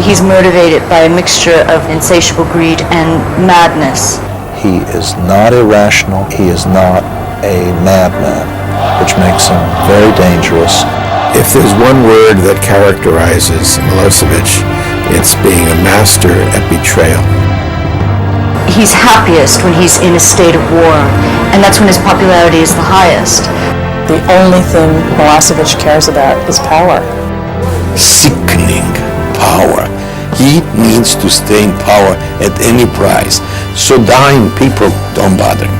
He's motivated by a mixture of insatiable greed and madness. He is not irrational. He is not a madman, which makes him very dangerous. If there's one word that characterizes Milosevic, it's being a master at betrayal. He's happiest when he's in a state of war, and that's when his popularity is the highest. The only thing Milosevic cares about is power. Sickening power. He needs to stay in power at any price. So dying people don't bother him.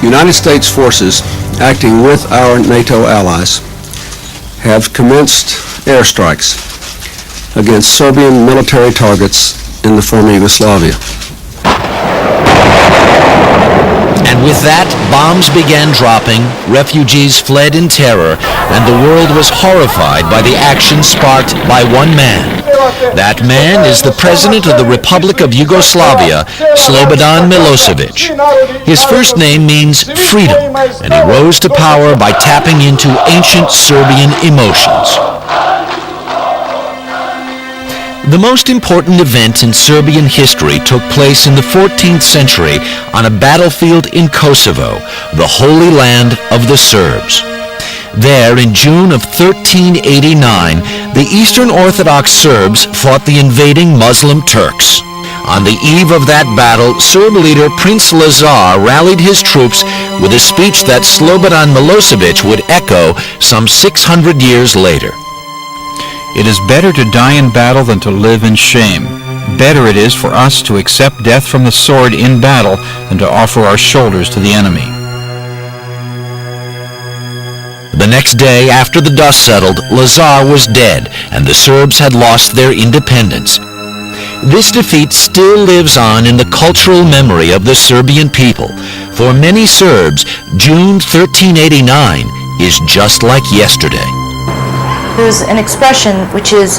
United States forces acting with our NATO allies have commenced airstrikes against Serbian military targets in the former Yugoslavia. And with that, bombs began dropping, refugees fled in terror, and the world was horrified by the action sparked by one man. That man is the President of the Republic of Yugoslavia, Slobodan Milosevic. His first name means freedom, and he rose to power by tapping into ancient Serbian emotions. The most important event in Serbian history took place in the 14th century on a battlefield in Kosovo, the Holy Land of the Serbs. There, in June of 1389, the Eastern Orthodox Serbs fought the invading Muslim Turks. On the eve of that battle, Serb leader Prince Lazar rallied his troops with a speech that Slobodan Milosevic would echo some 600 years later. It is better to die in battle than to live in shame. Better it is for us to accept death from the sword in battle than to offer our shoulders to the enemy. The next day, after the dust settled, Lazar was dead, and the Serbs had lost their independence. This defeat still lives on in the cultural memory of the Serbian people. For many Serbs, June 1389 is just like yesterday. There's an expression which is,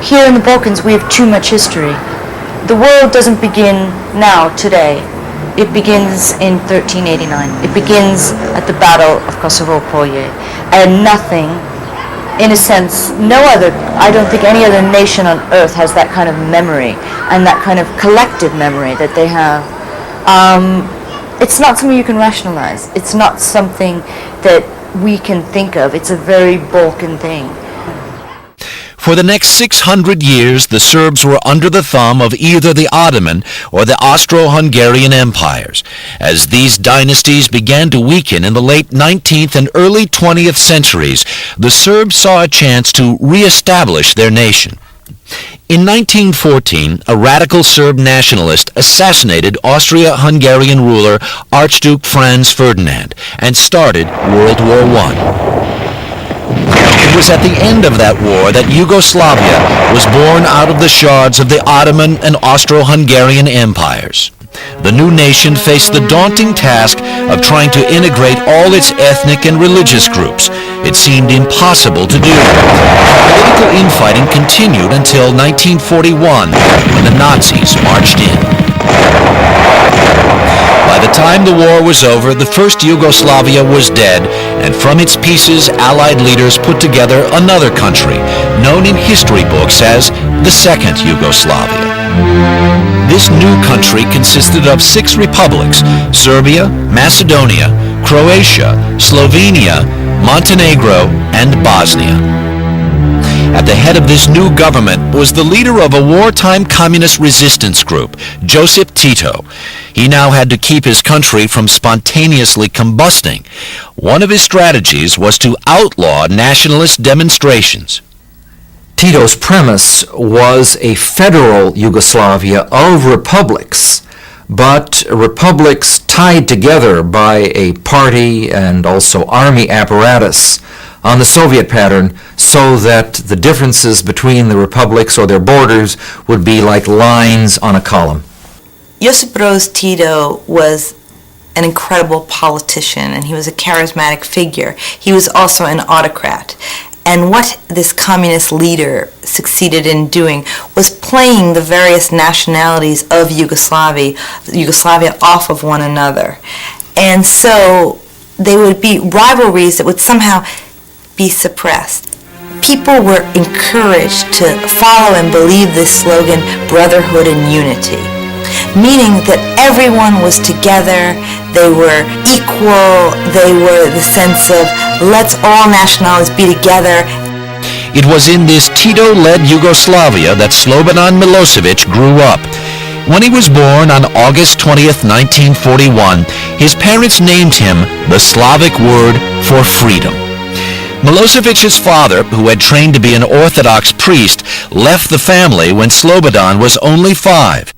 here in the Balkans we have too much history. The world doesn't begin now, today. It begins in 1389. It begins at the Battle of Kosovo Polje. And nothing, in a sense, I don't think any other nation on earth has that kind of memory and that kind of collective memory that they have. It's not something you can rationalize. It's not something that we can think of. It's a very Balkan thing. For the next 600 years, the Serbs were under the thumb of either the Ottoman or the Austro-Hungarian empires. As these dynasties began to weaken in the late 19th and early 20th centuries, the Serbs saw a chance to re-establish their nation. In 1914, a radical Serb nationalist assassinated Austria-Hungarian ruler Archduke Franz Ferdinand and started World War I. It was at the end of that war that Yugoslavia was born out of the shards of the Ottoman and Austro-Hungarian empires. The new nation faced the daunting task of trying to integrate all its ethnic and religious groups. It seemed impossible to do. Political infighting continued until 1941, when the Nazis marched in. By the time the war was over, the first Yugoslavia was dead, and from its pieces, Allied leaders put together another country, known in history books as the Second Yugoslavia. This new country consisted of 6 republics: Serbia, Macedonia, Croatia, Slovenia, Montenegro, and Bosnia. At the head of this new government was the leader of a wartime communist resistance group, Josip Tito. He now had to keep his country from spontaneously combusting. One of his strategies was to outlaw nationalist demonstrations. Tito's premise was a federal Yugoslavia of republics, but republics tied together by a party and also army apparatus on the Soviet pattern, so that the differences between the republics or their borders would be like lines on a column. Josip Broz Tito was an incredible politician, and he was a charismatic figure. He was also an autocrat. And what this communist leader succeeded in doing was playing the various nationalities of Yugoslavia off of one another. And so they would be rivalries that would somehow be suppressed. People were encouraged to follow and believe this slogan, brotherhood and unity, meaning that everyone was together, they were equal, they were the sense of let's all nationalities be together. It was in this Tito-led Yugoslavia that Slobodan Milosevic grew up. When he was born on August 20th, 1941, his parents named him the Slavic word for freedom. Milosevic's father, who had trained to be an Orthodox priest, left the family when Slobodan was only 5.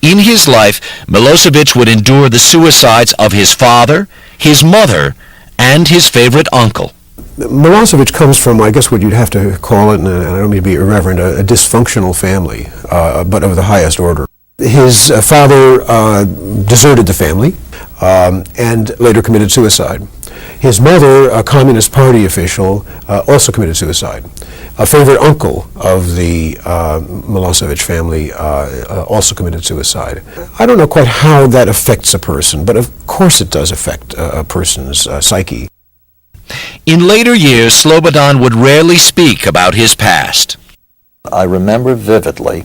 In his life, Milosevic would endure the suicides of his father, his mother, and his favorite uncle. Milosevic comes from, I guess what you'd have to call it, and I don't mean to be irreverent, a dysfunctional family, but of the highest order. His father deserted the family and later committed suicide. His mother, a Communist Party official, also committed suicide. A favorite uncle of the Milosevic family also committed suicide. I don't know quite how that affects a person, but of course it does affect a person's psyche. In later years, Slobodan would rarely speak about his past. I remember vividly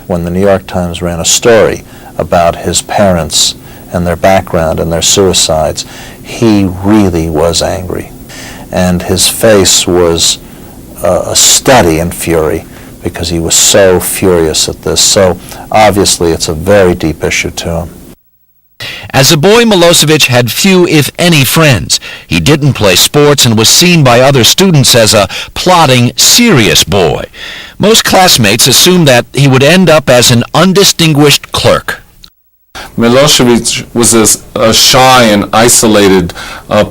when the New York Times ran a story about his parents and their background and their suicides. He really was angry, and his face was a study in fury because he was so furious at this. So obviously it's a very deep issue to him. As a boy, Milosevic had few, if any, friends. He didn't play sports and was seen by other students as a plodding, serious boy. Most classmates assumed that he would end up as an undistinguished clerk. Milosevic was a shy and isolated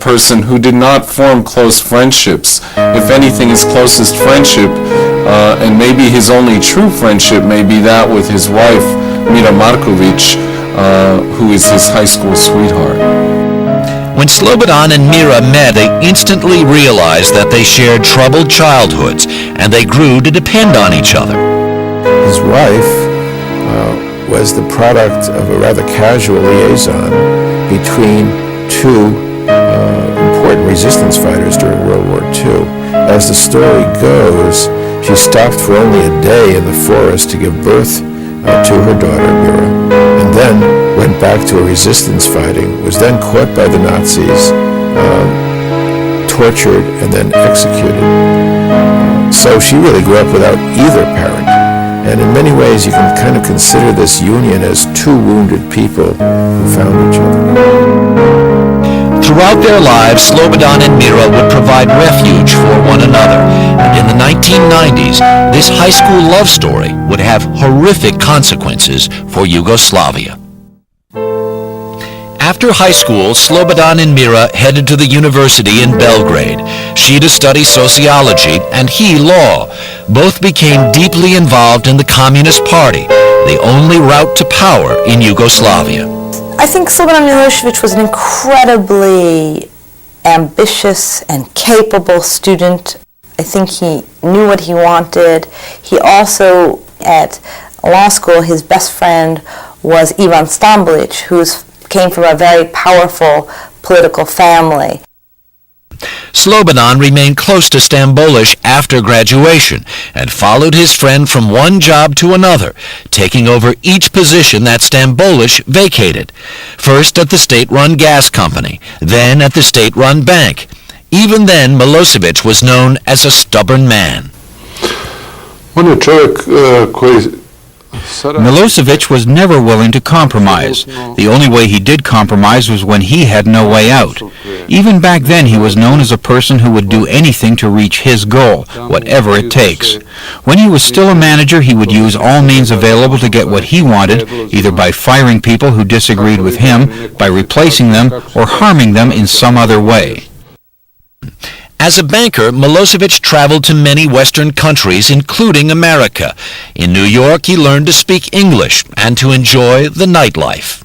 person who did not form close friendships. If anything, his closest friendship, and maybe his only true friendship, may be that with his wife, Mira Markovic, who is his high school sweetheart. When Slobodan and Mira met, they instantly realized that they shared troubled childhoods, and they grew to depend on each other. His wife was the product of a rather casual liaison between two important resistance fighters during World War II. As the story goes, she stopped for only a day in the forest to give birth to her daughter, Mira, and then went back to a resistance fighting, was then caught by the Nazis, tortured, and then executed. So she really grew up without either parent. And in many ways, you can kind of consider this union as two wounded people who found each other. Throughout their lives, Slobodan and Mira would provide refuge for one another. And in the 1990s, this high school love story would have horrific consequences for Yugoslavia. After high school, Slobodan and Mira headed to the university in Belgrade. She to study sociology and he law. Both became deeply involved in the Communist Party, the only route to power in Yugoslavia. I think Slobodan Milosevic was an incredibly ambitious and capable student. I think he knew what he wanted. He also, at law school, his best friend was Ivan Stambolic, who came from a very powerful political family. Slobodan remained close to Stambolic after graduation and followed his friend from one job to another, taking over each position that Stambolic vacated. First at the state-run gas company, then at the state-run bank. Even then, Milosevic was known as a stubborn man. Milosevic was never willing to compromise. The only way he did compromise was when he had no way out. Even back then, he was known as a person who would do anything to reach his goal, whatever it takes. When he was still a manager, he would use all means available to get what he wanted, either by firing people who disagreed with him, by replacing them, or harming them in some other way. As a banker, Milosevic traveled to many Western countries, including America. In New York, he learned to speak English and to enjoy the nightlife.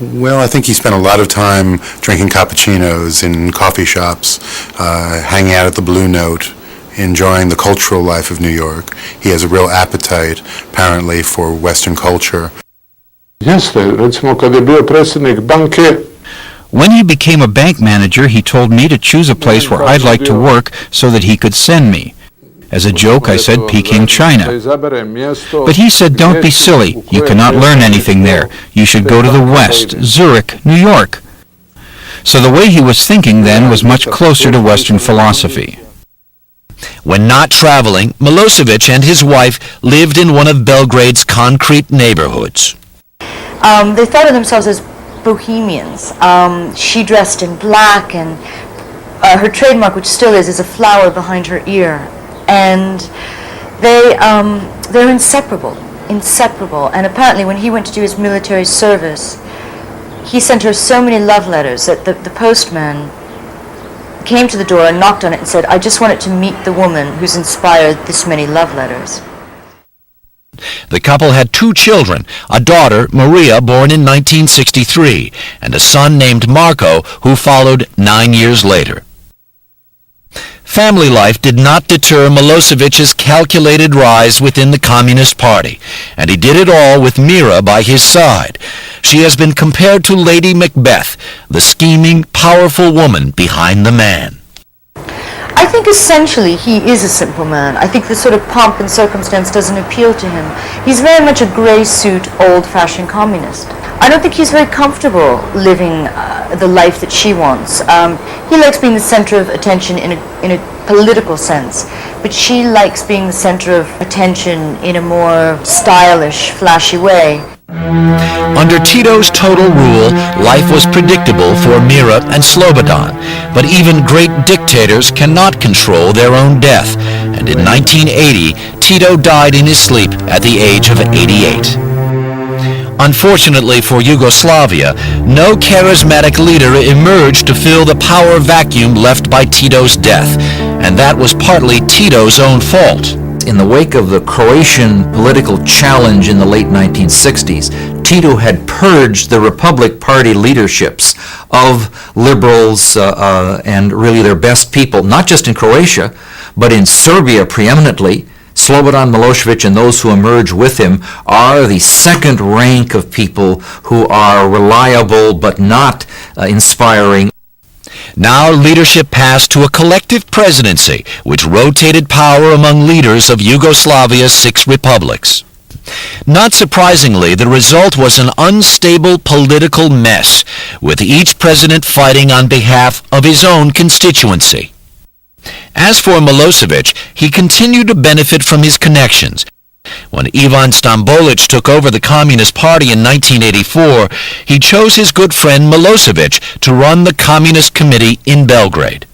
Well, I think he spent a lot of time drinking cappuccinos in coffee shops, hanging out at the Blue Note, enjoying the cultural life of New York. He has a real appetite, apparently, for Western culture. Jeste, recimo kad je bio predsjednik banke. When he became a bank manager, he told me to choose a place where I'd like to work so that he could send me. As a joke, I said Peking, China. But he said, don't be silly. You cannot learn anything there. You should go to the West, Zurich, New York. So the way he was thinking then was much closer to Western philosophy. When not traveling, Milosevic and his wife lived in one of Belgrade's concrete neighborhoods. They thought of themselves as bohemians. She dressed in black, and her trademark, which still is a flower behind her ear. And they're inseparable. And apparently when he went to do his military service, he sent her so many love letters that the postman came to the door and knocked on it and said, I just wanted to meet the woman who's inspired this many love letters. The couple had 2 children, a daughter, Maria, born in 1963, and a son named Marco, who followed 9 years later. Family life did not deter Milosevic's calculated rise within the Communist Party, and he did it all with Mira by his side. She has been compared to Lady Macbeth, the scheming, powerful woman behind the man. I think essentially he is a simple man. I think the sort of pomp and circumstance doesn't appeal to him. He's very much a grey suit, old-fashioned communist. I don't think he's very comfortable living the life that she wants. He likes being the center of attention in a political sense, but she likes being the center of attention in a more stylish, flashy way. Under Tito's total rule, life was predictable for Mira and Slobodan, but even great dictators cannot control their own death, and in 1980, Tito died in his sleep at the age of 88. Unfortunately for Yugoslavia, no charismatic leader emerged to fill the power vacuum left by Tito's death, and that was partly Tito's own fault. In the wake of the Croatian political challenge in the late 1960s, Tito had purged the Republic Party leaderships of liberals and really their best people, not just in Croatia, but in Serbia preeminently. Slobodan Milošević and those who emerge with him are the second rank of people who are reliable but not inspiring. Now leadership passed to a collective presidency, which rotated power among leaders of Yugoslavia's 6 republics. Not surprisingly, the result was an unstable political mess, with each president fighting on behalf of his own constituency. As for Milosevic, he continued to benefit from his connections. When Ivan Stambolic took over the Communist Party in 1984, he chose his good friend Milosevic to run the Communist Committee in Belgrade.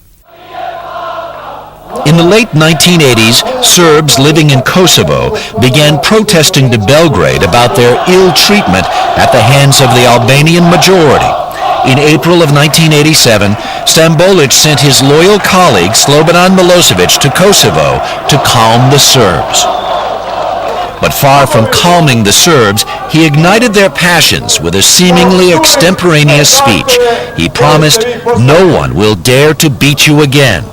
In the late 1980s, Serbs living in Kosovo began protesting to Belgrade about their ill treatment at the hands of the Albanian majority. In April of 1987, Stambolic sent his loyal colleague Slobodan Milosevic to Kosovo to calm the Serbs. But far from calming the Serbs, he ignited their passions with a seemingly extemporaneous speech. He promised, "No one will dare to beat you again."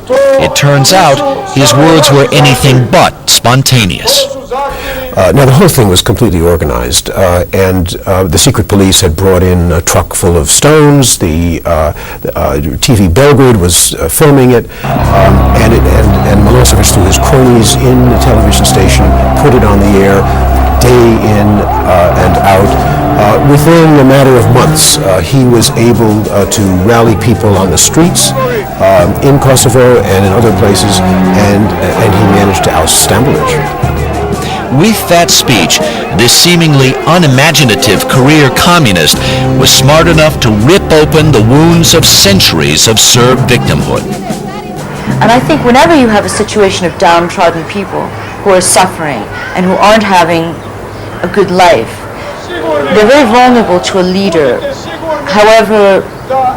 It turns out his words were anything but spontaneous. Now, the whole thing was completely organized, and the secret police had brought in a truck full of stones. The TV Belgrade was filming it, and Milosevic, through his cronies in the television station, put it on the air day in and out. Within a matter of months, he was able to rally people on the streets in Kosovo and in other places, and he managed to oust Stambolic. With that speech, this seemingly unimaginative career communist was smart enough to rip open the wounds of centuries of Serb victimhood. And I think whenever you have a situation of downtrodden people who are suffering and who aren't having a good life, they're very vulnerable to a leader, however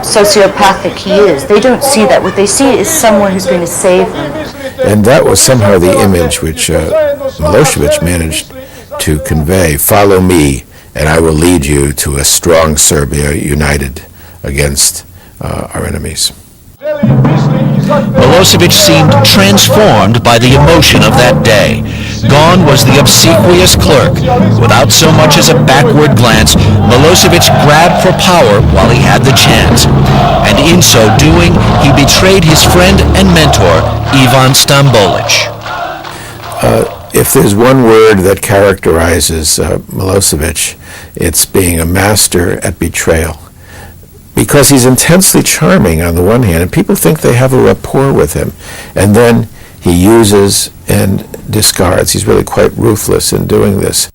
sociopathic he is. They don't see that. What they see is someone who's going to save them. And that was somehow the image which Milosevic managed to convey. Follow me, and I will lead you to a strong Serbia united against our enemies. Milosevic seemed transformed by the emotion of that day. Gone was the obsequious clerk. Without so much as a backward glance, Milosevic grabbed for power while he had the chance. And in so doing, he betrayed his friend and mentor, Ivan Stambolic. If there's one word that characterizes Milosevic, it's being a master at betrayal. Because he's intensely charming on the one hand, and people think they have a rapport with him. And then he uses and discards. He's really quite ruthless in doing this.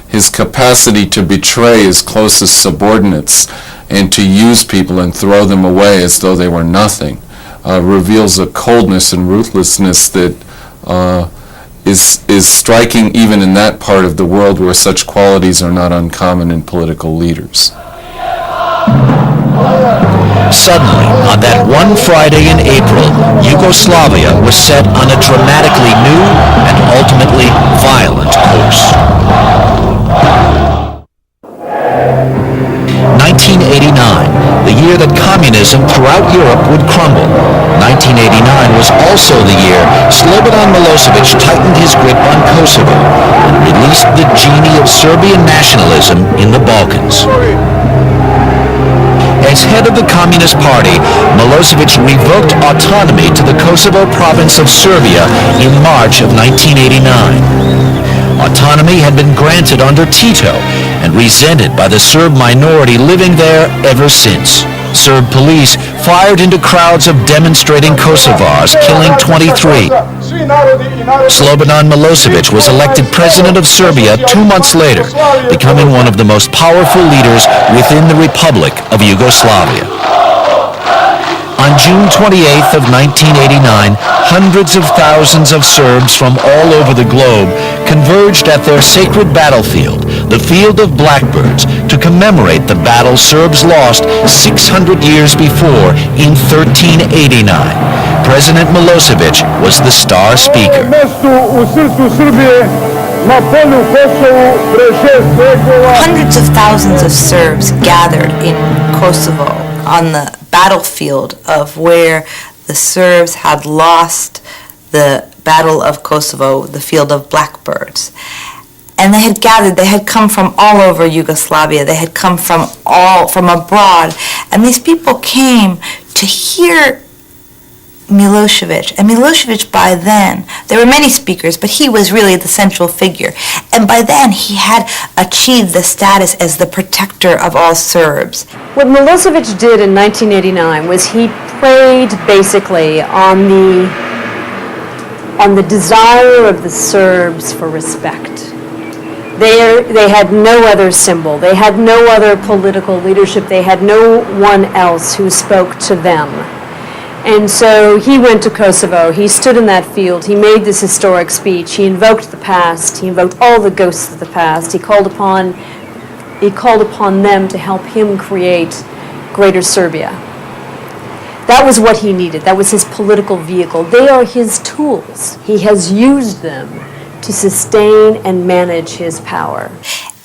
His capacity to betray his closest subordinates and to use people and throw them away as though they were nothing reveals a coldness and ruthlessness that is striking even in that part of the world where such qualities are not uncommon in political leaders. Suddenly, on that one Friday in April, Yugoslavia was set on a dramatically new and ultimately violent course. 1989, the year that communism throughout Europe would crumble. 1989 was also the year Slobodan Milosevic tightened his grip on Kosovo and released the genie of Serbian nationalism in the Balkans. As head of the Communist Party, Milosevic revoked autonomy to the Kosovo province of Serbia in March of 1989. Autonomy had been granted under Tito and resented by the Serb minority living there ever since. Serb police fired into crowds of demonstrating Kosovars, killing 23. Slobodan Milosevic was elected President of Serbia 2 months later, becoming one of the most powerful leaders within the Republic of Yugoslavia. On June 28th of 1989, hundreds of thousands of Serbs from all over the globe converged at their sacred battlefield, the Field of Blackbirds, to commemorate the battle Serbs lost 600 years before in 1389. President Milosevic was the star speaker. Hundreds of thousands of Serbs gathered in Kosovo on the battlefield of where the Serbs had lost the Battle of Kosovo, the Field of Blackbirds. And they had gathered, they had come from all over Yugoslavia, they had come from abroad, and these people came to hear Milosevic. And Milosevic, by then, there were many speakers, but he was really the central figure. And by then, he had achieved the status as the protector of all Serbs. What Milosevic did in 1989 was he preyed basically on the desire of the Serbs for respect. They had no other symbol. They had no other political leadership. They had no one else who spoke to them. And so he went to Kosovo, he stood in that field, he made this historic speech, he invoked the past, he invoked all the ghosts of the past, he called upon them to help him create Greater Serbia. That was what he needed, that was his political vehicle. They are his tools. He has used them to sustain and manage his power.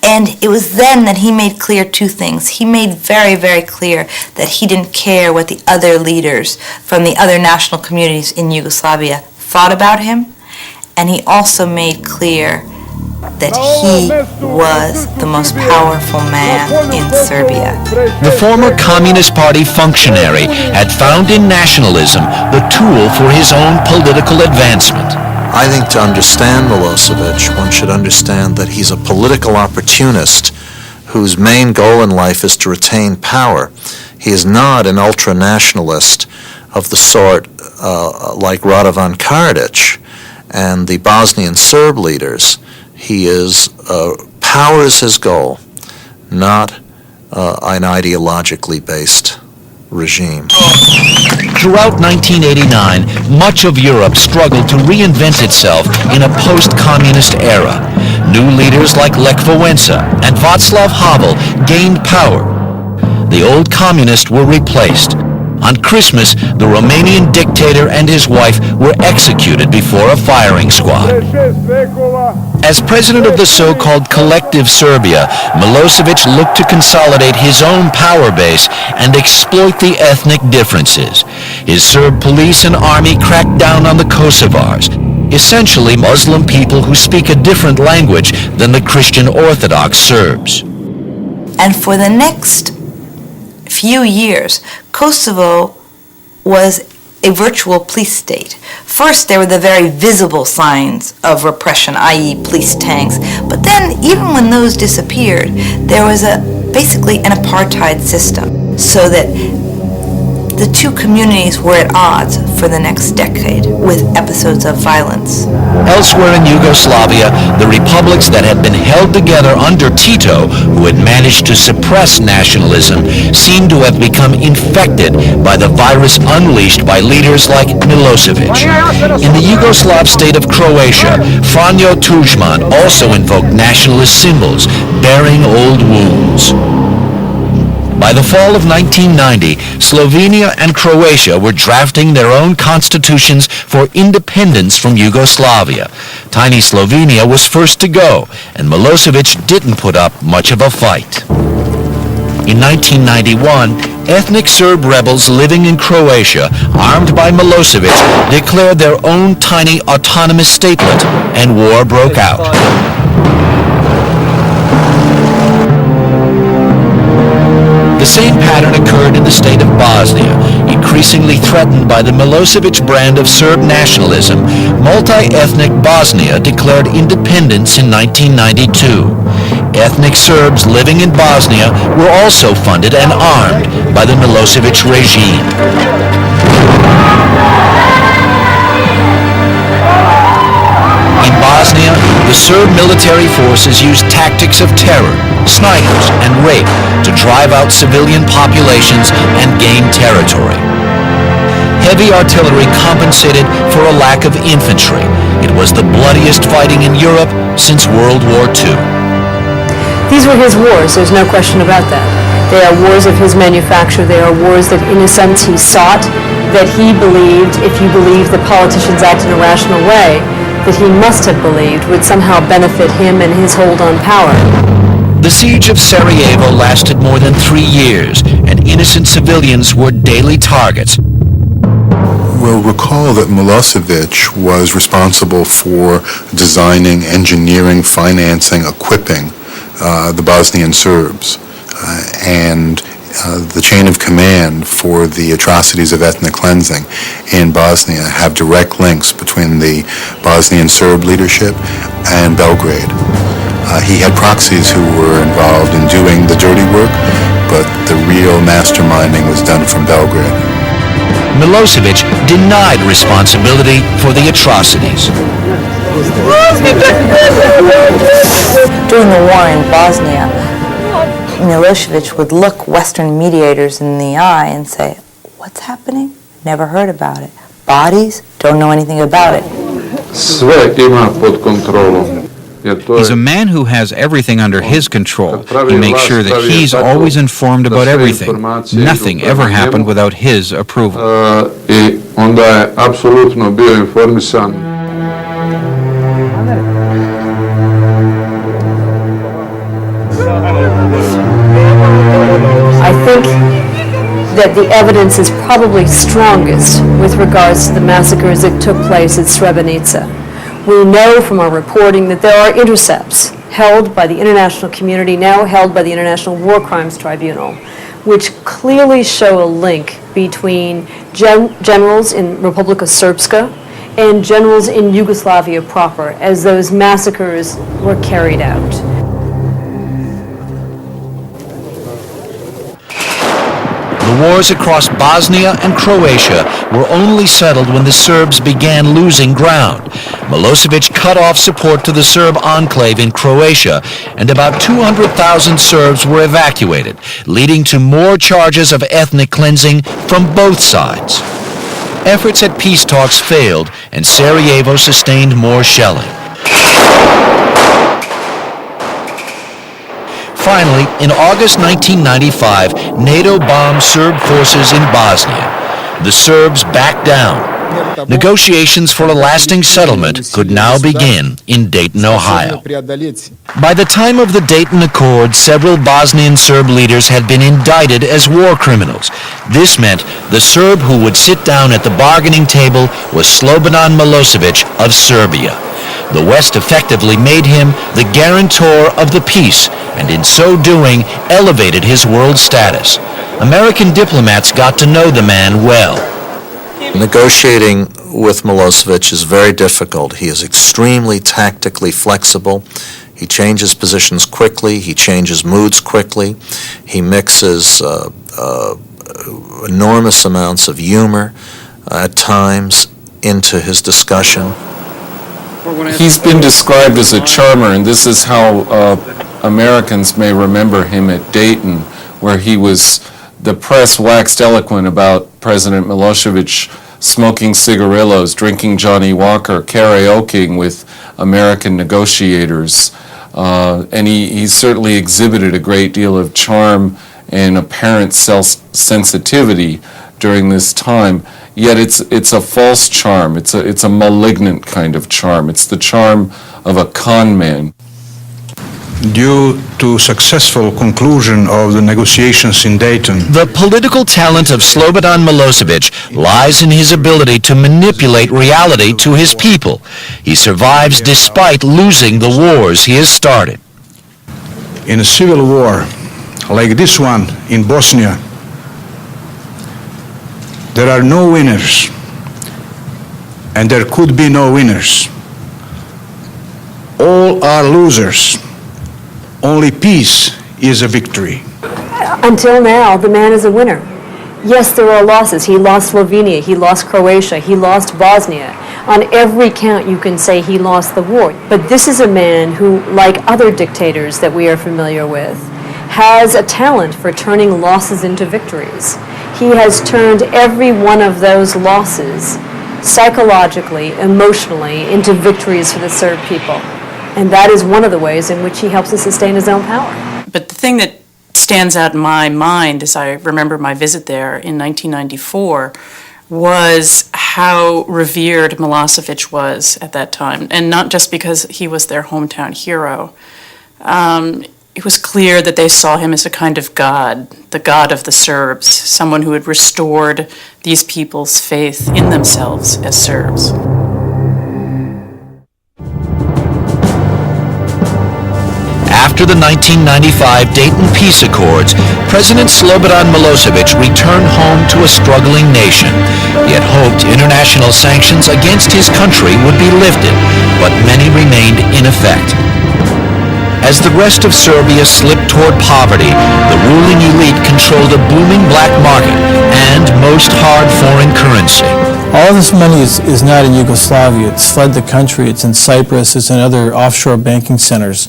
And it was then that he made clear two things. He made very, very clear that he didn't care what the other leaders from the other national communities in Yugoslavia thought about him. And he also made clear that he was the most powerful man in Serbia. The former Communist Party functionary had found in nationalism the tool for his own political advancement. I think to understand Milosevic, one should understand that he's a political opportunist whose main goal in life is to retain power. He is not an ultra-nationalist of the sort like Radovan Karadzic and the Bosnian Serb leaders. He is, power is his goal, not an ideologically based regime. Throughout 1989, much of Europe struggled to reinvent itself in a post-communist era. New leaders like Lech Wałęsa and Václav Havel gained power. The old communists were replaced. On Christmas, the Romanian dictator and his wife were executed before a firing squad. As president of the so-called Collective Serbia, Milosevic looked to consolidate his own power base and exploit the ethnic differences. his Serb police and army cracked down on the Kosovars, essentially Muslim people who speak a different language than the Christian Orthodox Serbs. And for the next few years, Kosovo was a virtual police state. First, there were the very visible signs of repression, i.e. police tanks. But then, even when those disappeared, there was basically an apartheid system, so that the two communities were at odds for the next decade with episodes of violence. Elsewhere in Yugoslavia, the republics that had been held together under Tito, who had managed to suppress nationalism, seemed to have become infected by the virus unleashed by leaders like Milosevic. In the Yugoslav state of Croatia, Franjo Tuđman also invoked nationalist symbols, bearing old wounds. By the fall of 1990, Slovenia and Croatia were drafting their own constitutions for independence from Yugoslavia. Tiny Slovenia was first to go, and Milosevic didn't put up much of a fight. In 1991, ethnic Serb rebels living in Croatia, armed by Milosevic, declared their own tiny autonomous statelet, and war broke out. The same pattern occurred in the state of Bosnia. Increasingly threatened by the Milosevic brand of Serb nationalism, multi-ethnic Bosnia declared independence in 1992. Ethnic Serbs living in Bosnia were also funded and armed by the Milosevic regime. In Bosnia, the Serb military forces used tactics of terror, snipers, and rape to drive out civilian populations and gain territory. Heavy artillery compensated for a lack of infantry. It was the bloodiest fighting in Europe since World War II. These were his wars, there's no question about that. They are wars of his manufacture. They are wars that, in a sense, he sought, that he believed, if you believe that politicians act in a rational way, that he must have believed would somehow benefit him and his hold on power. The siege of Sarajevo lasted more than 3 years, and innocent civilians were daily targets. Well, recall that Milosevic was responsible for designing, engineering, financing, equipping the Bosnian Serbs, and the chain of command for the atrocities of ethnic cleansing in Bosnia have direct links between the Bosnian Serb leadership and Belgrade. He had proxies who were involved in doing the dirty work, but the real masterminding was done from Belgrade. Milosevic denied responsibility for the atrocities. During the war in Bosnia, Milosevic would look Western mediators in the eye and say, "What's happening? Never heard about it. Bodies? Don't know anything about it." Sve ima pod kontrolom. He's a man who has everything under his control. He makes sure that he's always informed about everything. Nothing ever happened without his approval. I onda je apsolutno bio informisan. I think that the evidence is probably strongest with regards to the massacres that took place at Srebrenica. We know from our reporting that there are intercepts held by the international community, now held by the International War Crimes Tribunal, which clearly show a link between generals in Republika Srpska and generals in Yugoslavia proper as those massacres were carried out. The wars across Bosnia and Croatia were only settled when the Serbs began losing ground. Milosevic cut off support to the Serb enclave in Croatia, and about 200,000 Serbs were evacuated, leading to more charges of ethnic cleansing from both sides. Efforts at peace talks failed, and Sarajevo sustained more shelling. Finally, in August 1995, NATO bombed Serb forces in Bosnia. The Serbs backed down. Negotiations for a lasting settlement could now begin in Dayton, Ohio. By the time of the Dayton Accord, several Bosnian Serb leaders had been indicted as war criminals. This meant the Serb who would sit down at the bargaining table was Slobodan Milosevici of Serbia. The West effectively made him the guarantor of the peace, and in so doing elevated his world status. American diplomats got to know the man well. Negotiating with Milosevic is very difficult. He is extremely tactically flexible. He changes positions quickly. He changes moods quickly. He mixes enormous amounts of humor at times into his discussion. He's been described as a charmer, and this is how Americans may remember him at Dayton, where the press waxed eloquent about President Milosevic smoking cigarillos, drinking Johnny Walker, karaokeing with American negotiators. And he certainly exhibited a great deal of charm and apparent sensitivity during this time. Yet it's a false charm. It's a malignant kind of charm. It's the charm of a con man. Due to successful conclusion of the negotiations in Dayton, the political talent of Slobodan Milosevic lies in his ability to manipulate reality to his people. He survives despite losing the wars he has started. In a civil war like this one in Bosnia, there are no winners, and there could be no winners. All are losers. Only peace is a victory. Until now, the man is a winner. Yes, there are losses. He lost Slovenia, he lost Croatia, he lost Bosnia. On every count, you can say he lost the war. But this is a man who, like other dictators that we are familiar with, has a talent for turning losses into victories. He has turned every one of those losses psychologically, emotionally, into victories for the Serb people. And that is one of the ways in which he helps to sustain his own power. But the thing that stands out in my mind as I remember my visit there in 1994 was how revered Milosevic was at that time. And not just because he was their hometown hero. It was clear that they saw him as a kind of god, the god of the Serbs, someone who had restored these people's faith in themselves as Serbs. After the 1995 Dayton Peace Accords, President Slobodan Milosevic returned home to a struggling nation. He had hoped international sanctions against his country would be lifted, but many remained in effect. As the rest of Serbia slipped toward poverty, the ruling elite controlled a booming black market and most hard foreign currency. All this money is not in Yugoslavia. It's fled the country. It's in Cyprus. It's in other offshore banking centers.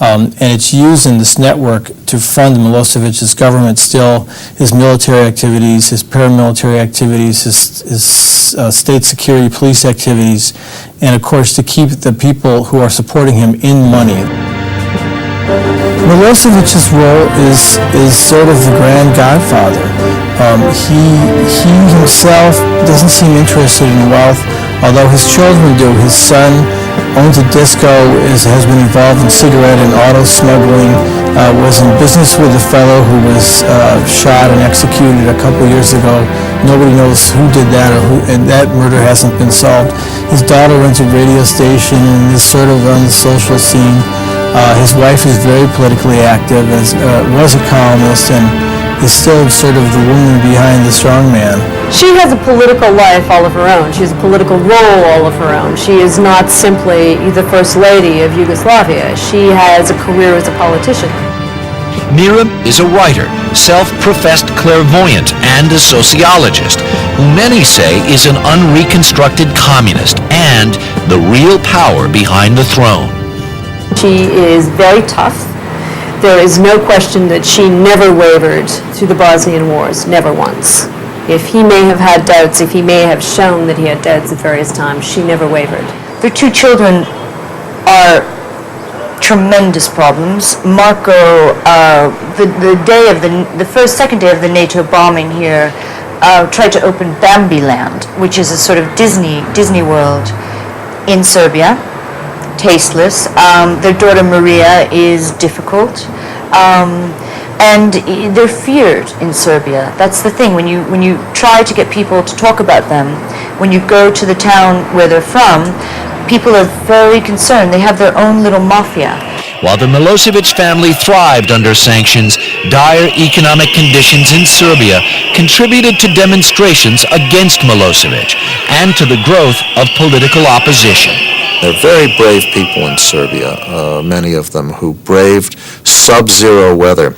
And it's used in this network to fund Milosevic's government still, his military activities, his paramilitary activities, his state security police activities, and of course to keep the people who are supporting him in money. Milosevic's role is sort of the grand godfather. He himself doesn't seem interested in wealth, although his children do. His son owns a disco, has been involved in cigarette and auto smuggling, was in business with a fellow who was shot and executed a couple years ago. Nobody knows who did that, and that murder hasn't been solved. His daughter runs a radio station and is sort of on the social scene. His wife is very politically active, was a columnist, and is still sort of the woman behind the strong man. She has a political life all of her own. She has a political role all of her own. She is not simply the First Lady of Yugoslavia. She has a career as a politician. Mira is a writer, self-professed clairvoyant, and a sociologist, who many say is an unreconstructed communist and the real power behind the throne. She is very tough. There is no question that she never wavered through the Bosnian Wars, never once. If he may have had doubts, if he may have shown that he had doubts at various times, she never wavered. Their two children are tremendous problems. Marco, second day of the NATO bombing here, tried to open Bambi Land, which is a sort of Disney World in Serbia. Tasteless. Their daughter Maria is difficult. And they're feared in Serbia. That's the thing. When you try to get people to talk about them, when you go to the town where they're from, people are very concerned. They have their own little mafia. While the Milosevic family thrived under sanctions, dire economic conditions in Serbia contributed to demonstrations against Milosevic and to the growth of political opposition. They're very brave people in Serbia, many of them who braved sub-zero weather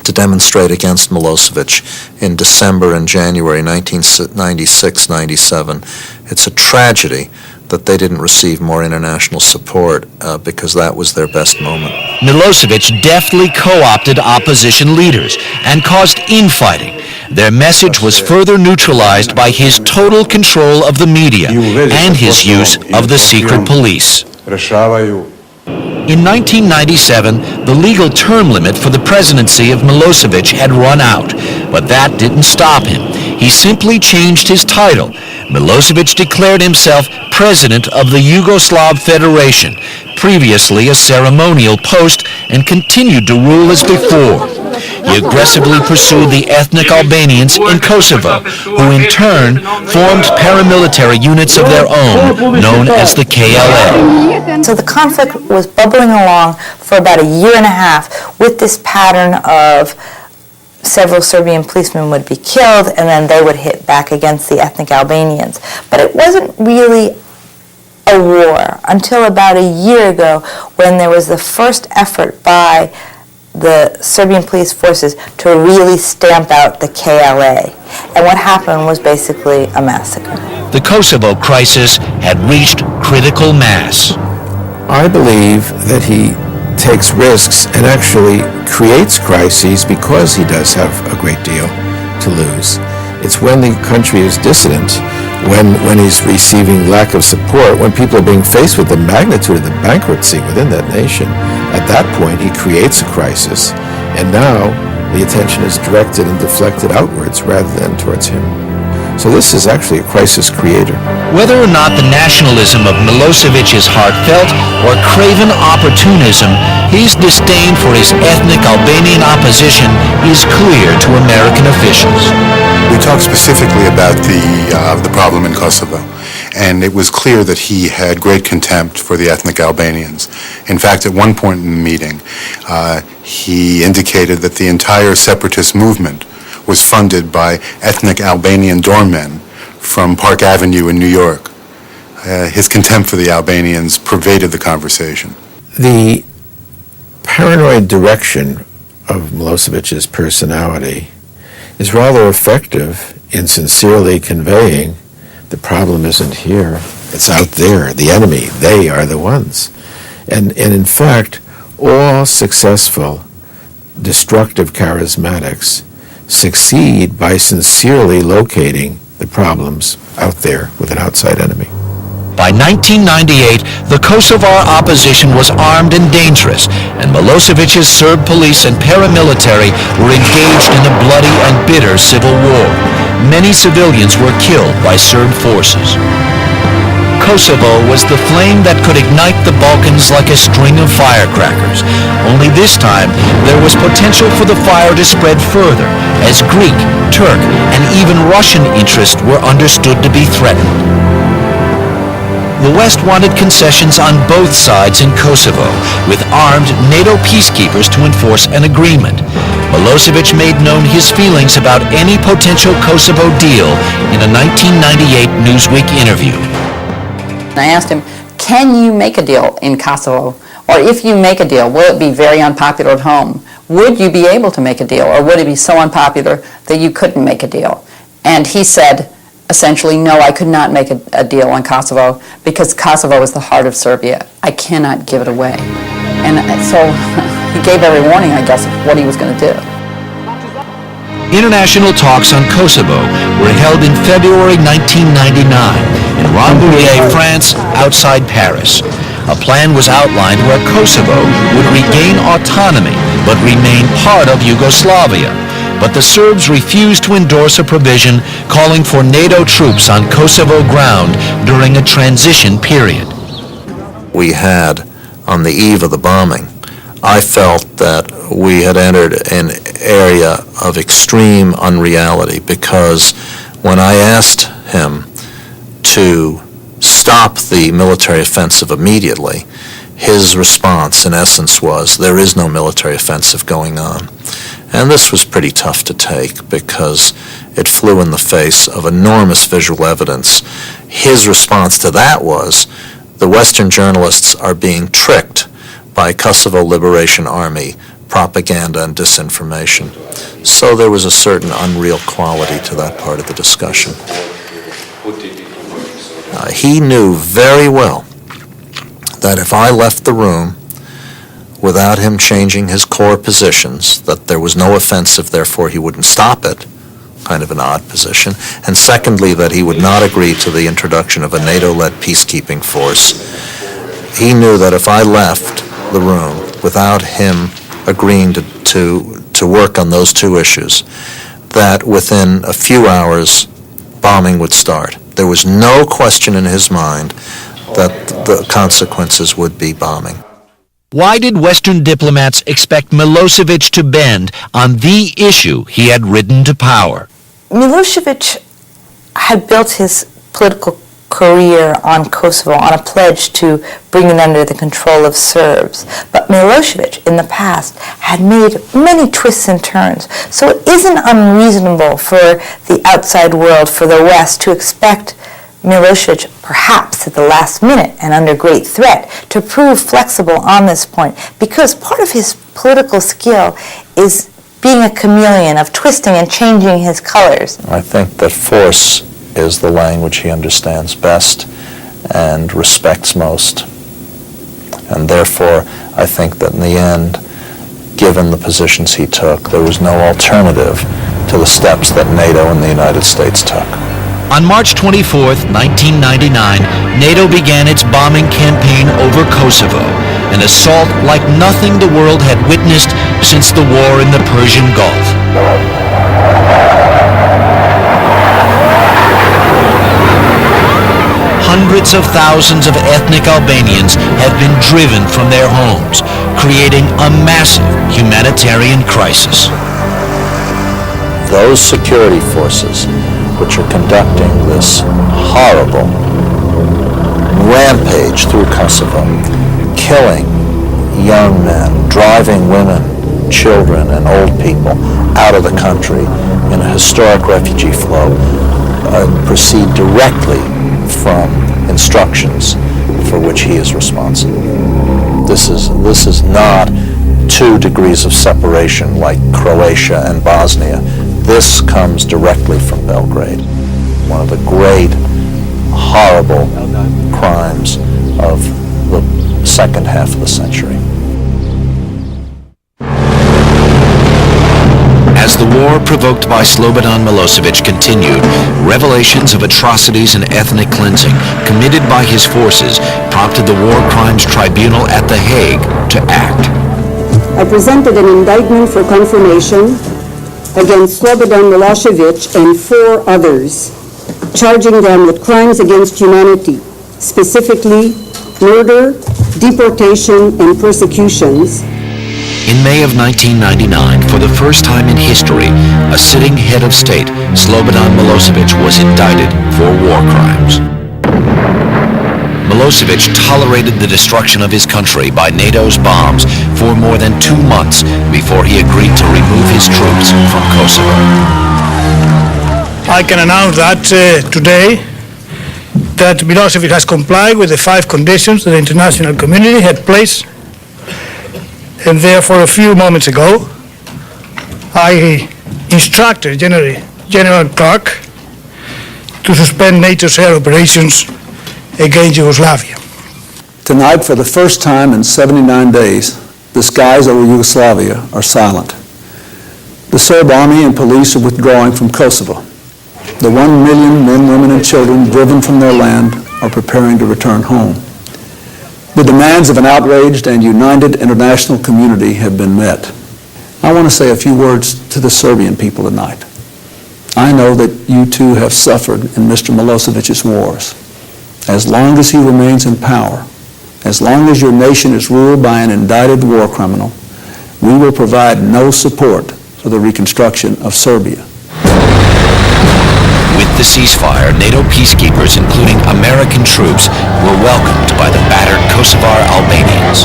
to demonstrate against Milosevic in December and January 1996-97. It's a tragedy that they didn't receive more international support because that was their best moment. Milosevic deftly co-opted opposition leaders and caused infighting. Their message was further neutralized by his total control of the media and his use of the secret police. In 1997, the legal term limit for the presidency of Milosevic had run out, but that didn't stop him. He simply changed his title. Milosevic declared himself President of the Yugoslav Federation, previously a ceremonial post, and continued to rule as before. He aggressively pursued the ethnic Albanians in Kosovo, who in turn formed paramilitary units of their own, known as the KLA. So the conflict was bubbling along for about a year and a half with this pattern of several Serbian policemen would be killed and then they would hit back against the ethnic Albanians. But it wasn't really a war until about a year ago when there was the first effort by the Serbian police forces to really stamp out the KLA. And what happened was basically a massacre. The Kosovo crisis had reached critical mass. I believe that he takes risks and actually creates crises because he does have a great deal to lose. It's when the country is dissident, when he's receiving lack of support, when people are being faced with the magnitude of the bankruptcy within that nation. At that point, he creates a crisis, and now the attention is directed and deflected outwards rather than towards him. So this is actually a crisis creator. Whether or not the nationalism of Milosevic is heartfelt or craven opportunism, his disdain for his ethnic Albanian opposition is clear to American officials. We talked specifically about the problem in Kosovo, and it was clear that he had great contempt for the ethnic Albanians. In fact, at one point in the meeting, he indicated that the entire separatist movement was funded by ethnic Albanian doormen from Park Avenue in New York. His contempt for the Albanians pervaded the conversation. The paranoid direction of Milosevic's personality is rather effective in sincerely conveying the problem isn't here, it's out there, the enemy, they are the ones. And in fact, all successful destructive charismatics succeed by sincerely locating the problems out there with an outside enemy. By 1998, the Kosovar opposition was armed and dangerous, and Milosevic's Serb police and paramilitary were engaged in a bloody and bitter civil war. Many civilians were killed by Serb forces. Kosovo was the flame that could ignite the Balkans like a string of firecrackers. Only this time, there was potential for the fire to spread further, as Greek, Turk, and even Russian interests were understood to be threatened. The West wanted concessions on both sides in Kosovo, with armed NATO peacekeepers to enforce an agreement. Milosevic made known his feelings about any potential Kosovo deal in a 1998 Newsweek interview. I asked him, can you make a deal in Kosovo? Or if you make a deal, will it be very unpopular at home? Would you be able to make a deal, or would it be so unpopular that you couldn't make a deal? And he said, essentially, no, I could not make a deal on Kosovo because Kosovo is the heart of Serbia. I cannot give it away. And so he gave every warning, I guess, of what he was going to do. International talks on Kosovo were held in February 1999 in Rambouillet, France, outside Paris. A plan was outlined where Kosovo would regain autonomy but remain part of Yugoslavia. but the Serbs refused to endorse a provision calling for NATO troops on Kosovo ground during a transition period. We had, on the eve of the bombing, I felt that we had entered an area of extreme unreality, because when I asked him to stop the military offensive immediately, his response in essence was, there is no military offensive going on. And this was pretty tough to take because it flew in the face of enormous visual evidence. His response to that was, the Western journalists are being tricked by Kosovo Liberation Army propaganda and disinformation. So there was a certain unreal quality to that part of the discussion. He knew very well that if I left the room without him changing his core positions, that there was no offensive, therefore he wouldn't stop it, kind of an odd position, and secondly, that he would not agree to the introduction of a NATO-led peacekeeping force. He knew that if I left the room without him agreeing to work on those two issues, that within a few hours, bombing would start. There was no question in his mind that the consequences would be bombing. Why did Western diplomats expect Milosevic to bend on the issue he had ridden to power? Milosevic had built his political career on Kosovo on a pledge to bring it under the control of Serbs. But Milosevic, in the past, had made many twists and turns. So it isn't unreasonable for the outside world, for the West, to expect Milosevic, perhaps at the last minute and under great threat, to prove flexible on this point, because part of his political skill is being a chameleon, of twisting and changing his colors. I think that force is the language he understands best and respects most. And therefore, I think that in the end, given the positions he took, there was no alternative to the steps that NATO and the United States took. On March 24, 1999, NATO began its bombing campaign over Kosovo, an assault like nothing the world had witnessed since the war in the Persian Gulf. Hundreds of thousands of ethnic Albanians have been driven from their homes, creating a massive humanitarian crisis. Those security forces which are conducting this horrible rampage through Kosovo, killing young men, driving women, children, and old people out of the country in a historic refugee flow, proceed directly from instructions for which he is responsible. This is not 2 degrees of separation like Croatia and Bosnia. This comes directly from Belgrade. One of the great, horrible crimes of the second half of the century. As the war provoked by Slobodan Milosevic continued, revelations of atrocities and ethnic cleansing committed by his forces prompted the War Crimes Tribunal at The Hague to act. I presented an indictment for confirmation against Slobodan Milosevic and 4 others, charging them with crimes against humanity, specifically murder, deportation, and persecutions. In May of 1999, for the first time in history, a sitting head of state, Slobodan Milosevic, was indicted for war crimes. Milosevic tolerated the destruction of his country by NATO's bombs for more than 2 months before he agreed to remove his troops from Kosovo. I can announce that today that Milosevic has complied with the 5 conditions that the international community had placed. And therefore, a few moments ago, I instructed General Clark to suspend NATO's air operations against Yugoslavia. Tonight, for the first time in 79 days, the skies over Yugoslavia are silent. The Serb army and police are withdrawing from Kosovo. The 1 million men, women, and children driven from their land are preparing to return home. The demands of an outraged and united international community have been met. I want to say a few words to the Serbian people tonight. I know that you too have suffered in Mr. Milosevic's wars. As long as he remains in power, as long as your nation is ruled by an indicted war criminal, we will provide no support for the reconstruction of Serbia. With the ceasefire, NATO peacekeepers, including American troops, were welcomed by the battered Kosovar Albanians.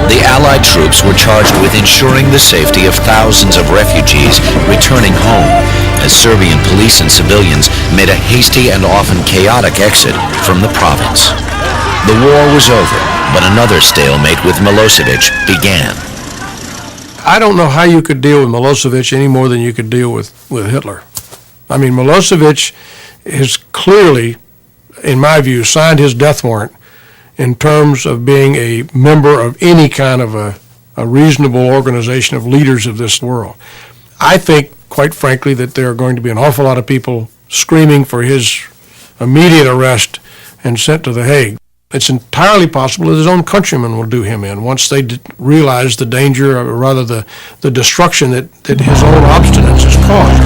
The Allied troops were charged with ensuring the safety of thousands of refugees returning home, as Serbian police and civilians made a hasty and often chaotic exit from the province. The war was over, but another stalemate with Milosevic began. I don't know how you could deal with Milosevic any more than you could deal with Hitler. I mean, Milosevic has clearly, in my view, signed his death warrant in terms of being a member of any kind of a reasonable organization of leaders of this world. I think, quite frankly, that there are going to be an awful lot of people screaming for his immediate arrest and sent to The Hague. It's entirely possible that his own countrymen will do him in once they realize the danger, or rather the destruction that his own obstinance has caused.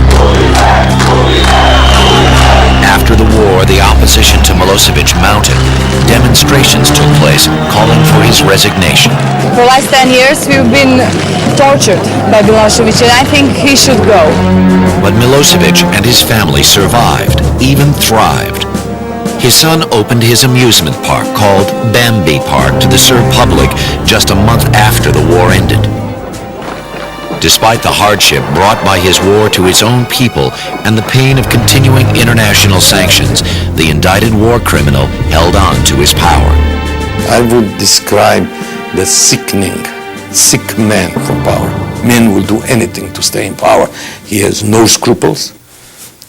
After the war, the opposition to Milosevic mounted. Demonstrations took place calling for his resignation. For the last 10 years, we've been tortured by Milosevic, and I think he should go. But Milosevic and his family survived, even thrived. His son opened his amusement park called Bambi Park to the Serb public just a month after the war ended. Despite the hardship brought by his war to his own people and the pain of continuing international sanctions, the indicted war criminal held on to his power. I would describe the sickening, sick man for power. Men will do anything to stay in power. He has no scruples.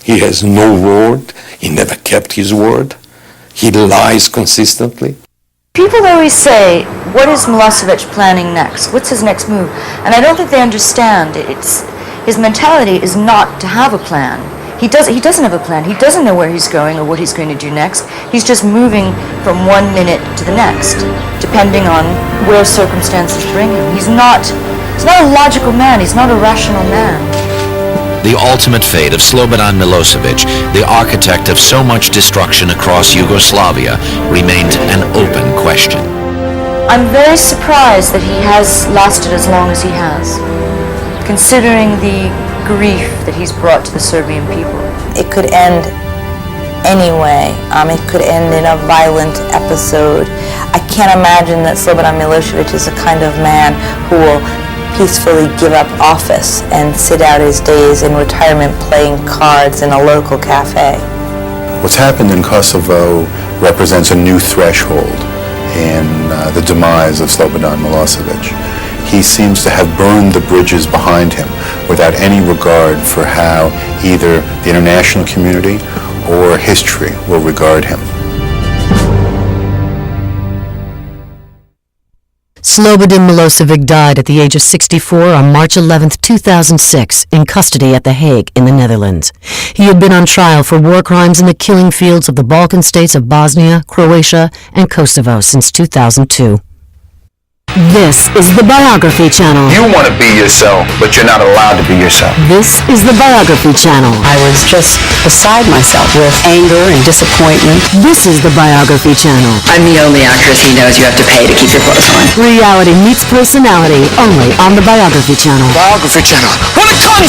He has no word. He never kept his word. He lies consistently. People always say, what is Milosevic planning next? What's his next move? And I don't think they understand. His mentality is not to have a plan. He doesn't have a plan. He doesn't know where he's going or what he's going to do next. He's just moving from one minute to the next, depending on where circumstances bring him. He's not a logical man. He's not a rational man. The ultimate fate of Slobodan Milosevic, the architect of so much destruction across Yugoslavia, remained an open question. I'm very surprised that he has lasted as long as he has, considering the grief that he's brought to the Serbian people. It could end anyway. It could end in a violent episode. I can't imagine that Slobodan Milosevic is the kind of man who will peacefully give up office and sit out his days in retirement playing cards in a local cafe. What's happened in Kosovo represents a new threshold in the demise of Slobodan Milosevic. He seems to have burned the bridges behind him without any regard for how either the international community or history will regard him. Slobodan Milosevic died at the age of 64 on March 11, 2006, in custody at The Hague in the Netherlands. He had been on trial for war crimes in the killing fields of the Balkan states of Bosnia, Croatia, and Kosovo since 2002. This is the Biography Channel. You want to be yourself, but you're not allowed to be yourself. This is the Biography Channel. I was just beside myself with anger and disappointment. This is the Biography Channel. I'm the only actress he knows you have to pay to keep your clothes on. Reality meets personality, only on the Biography Channel. Biography Channel. When it comes